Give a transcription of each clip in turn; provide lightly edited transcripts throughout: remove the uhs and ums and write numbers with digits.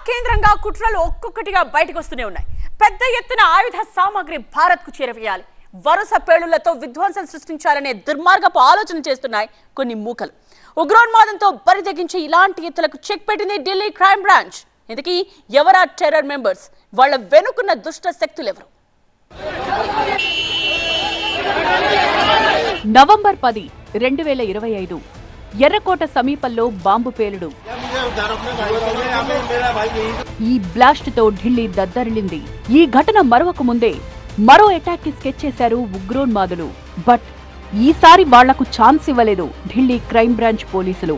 కేంద్రంగా కుట్రలు ఒక్కొక్కటిగా బయటకు వస్తూనే ఉన్నాయి. పెద్ద ఎత్తున ఆయుధ సామాగ్రి భారత్కు చేరవేయాలి, వరుస పేలుళ్లతో విధ్వంసం సృష్టించాలనే దుర్మార్గపు ఆలోచన చేస్తున్నాయి కొన్ని మూకలు. ఉగ్రోన్మాదంతో బరితెగించే ఇలాంటి ఎత్తులకు చెక్ పెట్టింది ఢిల్లీ క్రైమ్ బ్రాంచ్. ఇంతకీ ఎవరా టెర్రర్ మెంబర్స్, వాళ్ళ వెనుకున్న దుష్ట శక్తులెవరు? నవంబర్ 10, 2025 ఎర్రకోట సమీపంలో బాంబు పేలుడు. ఈ బ్లాస్ట్ తో ఢిల్లీ దద్దరిల్లింది. ఈ ఘటన మరొక ముందే మరో అటాక్ కి స్కెచ్ చేశారు ఉగ్రోన్మాదులు. బట్ ఈసారి వాళ్లకు ఛాన్స్ ఇవ్వలేదు ఢిల్లీ క్రైమ్ బ్రాంచ్ పోలీసులు.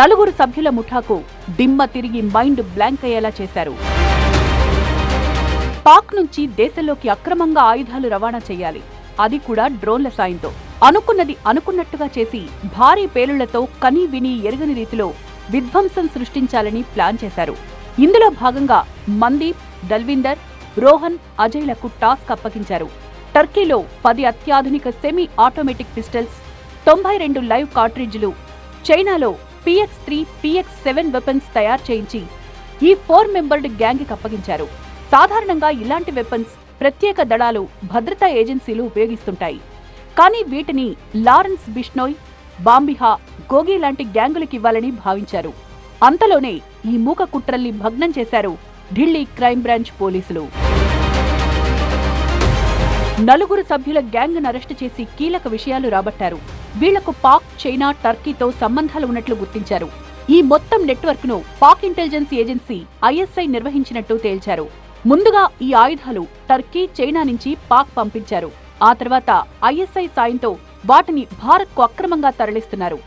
4 సభ్యుల ముఠాకు దిమ్మ తిరిగి మైండ్ బ్లాంక్ అయ్యేలా చేశారు. పాక్ నుంచి దేశంలోకి అక్రమంగా ఆయుధాలు రవాణా చేయాలి, అది కూడా డ్రోన్ల సాయంతో. అనుకున్నది అనుకున్నట్టుగా చేసి భారీ పేలుళ్లతో కనీ విని ఎరుగని రీతిలో విధ్వంసం సృష్టించాలని ప్లాన్ చేశారు. ఇందులో భాగంగా మందీప్, దల్విందర్, రోహన్, అజయ్లకు టాస్క్ అప్పగించారు. టర్కీలో 10 అత్యాధునిక సెమీ ఆటోమేటిక్ పిస్టల్స్, 92 లైవ్ కార్ట్రిడ్జ్లు, చైనాలో PX-3, PX-7 వెపన్స్ తయారు చేయించి ఈ 4 మెంబర్డ్ గ్యాంగ్ అప్పగించారు. సాధారణంగా ఇలాంటి వెపన్స్ ప్రత్యేక దళాలు, భద్రతా ఏజెన్సీలు ఉపయోగిస్తుంటాయి. కానీ వీటిని లారెన్స్ బిష్నోయ్, బాంబిహా, గోగి లాంటి గ్యాంగులకివ్వాలని భావించారు. అంతలోనే ఈ మూక కుట్రల్ని భగ్నం చేశారు ఢిల్లీ క్రైమ్ బ్రాంచ్ పోలీసులు. 4 సభ్యుల గ్యాంగ్ అరెస్టు చేసి కీలక విషయాలు రాబట్టారు. వీళ్లకు పాక్, చైనా, టర్కీతో సంబంధాలు ఉన్నట్లు గుర్తించారు. ఈ మొత్తం నెట్వర్క్ ను పాక్ ఇంటెలిజెన్స్ ఏజెన్సీ ISI నిర్వహించినట్టు తేల్చారు. ముందుగా ఈ ఆయుధాలు టర్కీ, చైనా నుంచి పాక్ పంపించారు. ఆ తర్వాత ISI సాయంతో వాటిని భారత్ కు అక్రమంగా తరలిస్తున్నారు.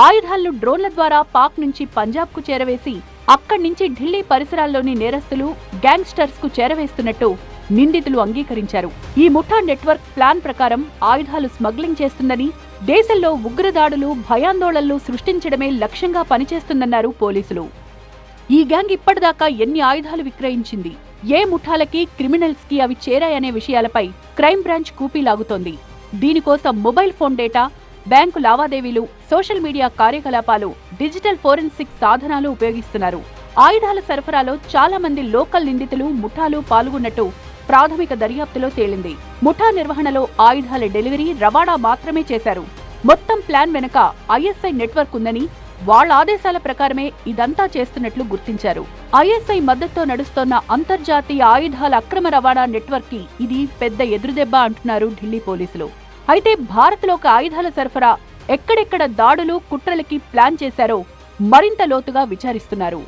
ఆయుధాలను డ్రోన్ల ద్వారా పాక్ నుంచి పంజాబ్ కు చేరవేసి అక్కడి నుంచి ఢిల్లీ పరిసరాల్లోని నేరస్తులు, గ్యాంగ్స్టర్స్ కు చేరవేస్తున్నట్టు నిందితులు అంగీకరించారు. ఈ ముఠా నెట్వర్క్ ప్లాన్ ప్రకారం ఆయుధాలు స్మగ్లింగ్ చేస్తుందని, దేశంలో ఉగ్రదాడులు, భయాందోళనలు సృష్టించడమే లక్ష్యంగా పనిచేస్తుందన్నారు పోలీసులు. ఈ గ్యాంగ్ ఇప్పటిదాకా ఎన్ని ఆయుధాలు విక్రయించింది, ఏ ముఠాలకి, క్రిమినల్స్ కి అవి చేరాయనే విషయాలపై క్రైమ్ బ్రాంచ్ కూపీలాగుతోంది. దీనికోసం మొబైల్ ఫోన్ డేటా, బ్యాంకు లావాదేవీలు, సోషల్ మీడియా కార్యకలాపాలు, డిజిటల్ ఫోరెన్సిక్ సాధనాలు ఉపయోగిస్తున్నారు. ఆయుధాల సరఫరాలో చాలా మంది లోకల్ నిందితులు, ముఠాలు పాల్గొన్నట్టు ప్రాథమిక దర్యాప్తులో తేలింది. ముఠా నిర్వహణలో ఆయుధాల డెలివరీ, రవాణా మాత్రమే చేశారు. మొత్తం ప్లాన్ వెనుక ISI నెట్వర్క్ ఉందని, వాళ్ల ఆదేశాల ప్రకారమే ఇదంతా చేస్తున్నట్లు గుర్తించారు. ISI మద్దతుతో నడుస్తోన్న అంతర్జాతీయ ఆయుధాల అక్రమ రవాణా నెట్వర్క్ కి ఇది పెద్ద ఎదురుదెబ్బ అంటున్నారు ఢిల్లీ పోలీసులు. అయితే భారత్లోకి ఆయుధాల సరఫరా, ఎక్కడెక్కడ దాడులు, కుట్రలకి ప్లాన్ చేశారో మరింత లోతుగా విచారిస్తున్నారు.